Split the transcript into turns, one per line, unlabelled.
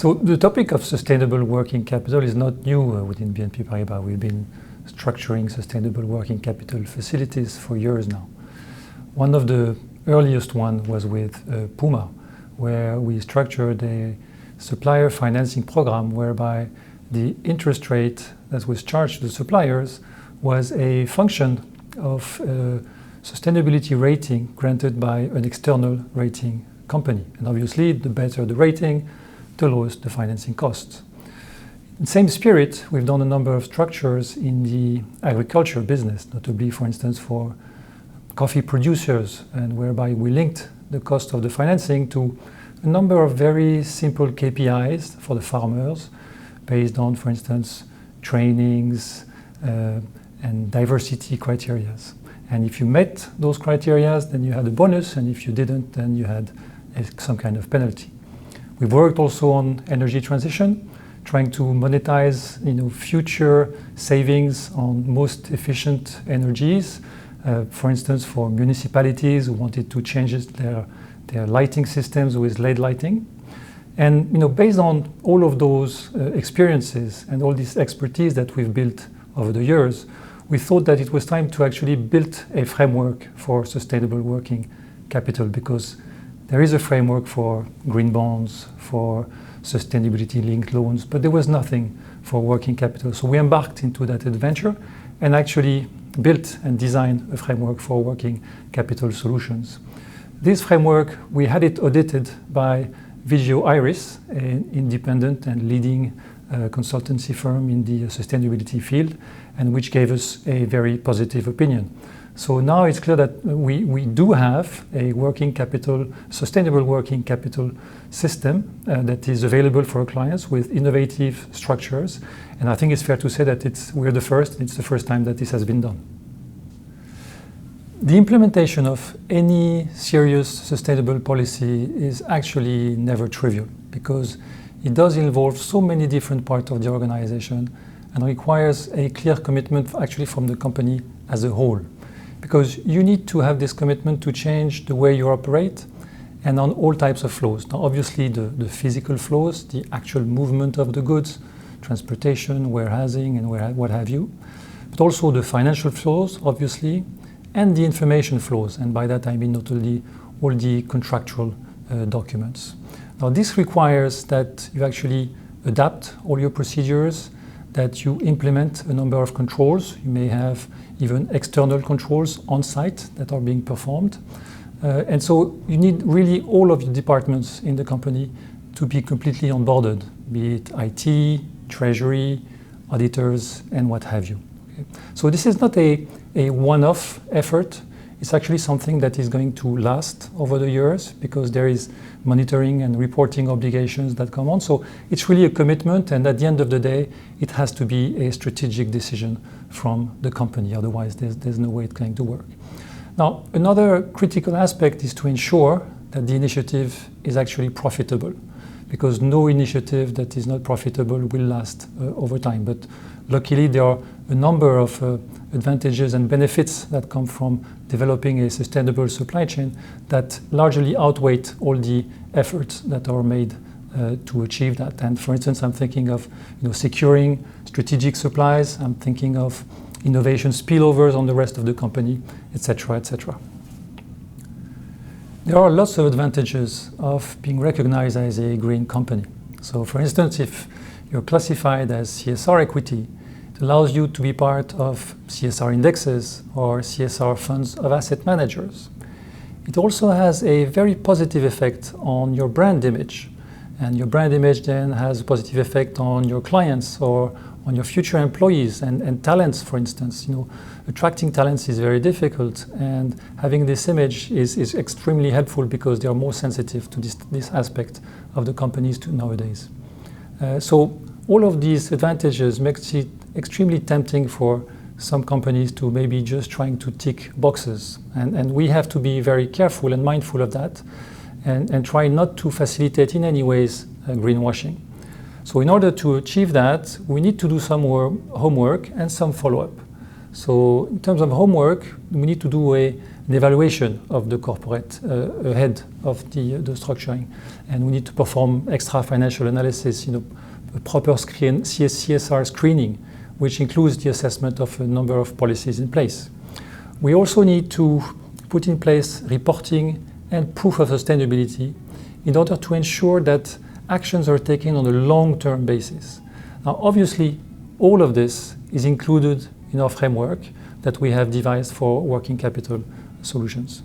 So the topic of sustainable working capital is not new within BNP Paribas. We've been structuring sustainable working capital facilities for years now. One of the earliest one was with Puma, where we structured a supplier financing program whereby the interest rate that was charged to the suppliers was a function of sustainability rating granted by an external rating company. And obviously, the better the rating, the lowest the financing costs. In the same spirit, we've done a number of structures in the agriculture business, notably, for instance, for coffee producers, and whereby we linked the cost of the financing to a number of very simple KPIs for the farmers, based on, for instance, trainings and diversity criteria. And if you met those criteria, then you had a bonus, and if you didn't, then you had some kind of penalty. We've worked also on energy transition, trying to monetize future savings on most efficient energies. For instance, for municipalities who wanted to change their lighting systems with LED lighting. And based on all of those experiences and all this expertise that we've built over the years, we thought that it was time to actually build a framework for sustainable working capital, because there is a framework for green bonds, for sustainability-linked loans, but there was nothing for working capital. So we embarked into that adventure and actually built and designed a framework for working capital solutions. This framework, we had it audited by Vigeo Eiris, an independent and leading consultancy firm in the sustainability field, and which gave us a very positive opinion. So now it's clear that we do have a sustainable working capital system that is available for our clients with innovative structures. And I think it's fair to say that we're the first. It's the first time that this has been done. The implementation of any serious sustainable policy is actually never trivial, because it does involve so many different parts of the organization and requires a clear commitment actually from the company as a whole. Because you need to have this commitment to change the way you operate and on all types of flows. Now, obviously, the physical flows, the actual movement of the goods, transportation, warehousing, and what have you, but also the financial flows, obviously, and the information flows. And by that, I mean not only all the contractual documents. Now, this requires that you actually adapt all your procedures, that you implement a number of controls. You may have even external controls on site that are being performed. And so you need really all of the departments in the company to be completely onboarded, be it IT, treasury, auditors, and what have you. Okay? So this is not a one-off effort. It's actually something that is going to last over the years, because there is monitoring and reporting obligations that come on. So it's really a commitment, and at the end of the day, it has to be a strategic decision from the company. Otherwise, there's no way it's going to work. Now, another critical aspect is to ensure that the initiative is actually profitable, because no initiative that is not profitable will last over time. But luckily, there are a number of advantages and benefits that come from developing a sustainable supply chain that largely outweigh all the efforts that are made to achieve that. And for instance, I'm thinking of securing strategic supplies. I'm thinking of innovation spillovers on the rest of the company, etc., etc. There are lots of advantages of being recognized as a green company. So for instance, if you're classified as CSR equity, it allows you to be part of CSR indexes or CSR funds of asset managers. It also has a very positive effect on your brand image. And your brand image then has a positive effect on your clients or on your future employees and talents, for instance. Attracting talents is very difficult, and having this image is extremely helpful because they are more sensitive to this aspect of the companies nowadays. So all of these advantages makes it extremely tempting for some companies to maybe just trying to tick boxes. And we have to be very careful and mindful of that and try not to facilitate in any ways greenwashing. So in order to achieve that, we need to do some more homework and some follow-up. So in terms of homework, we need to do an evaluation of the corporate ahead of the structuring. And we need to perform extra financial analysis, a proper CSR screening, which includes the assessment of a number of policies in place. We also need to put in place reporting and proof of sustainability in order to ensure that actions are taken on a long-term basis. Now, obviously, all of this is included in our framework that we have devised for working capital solutions.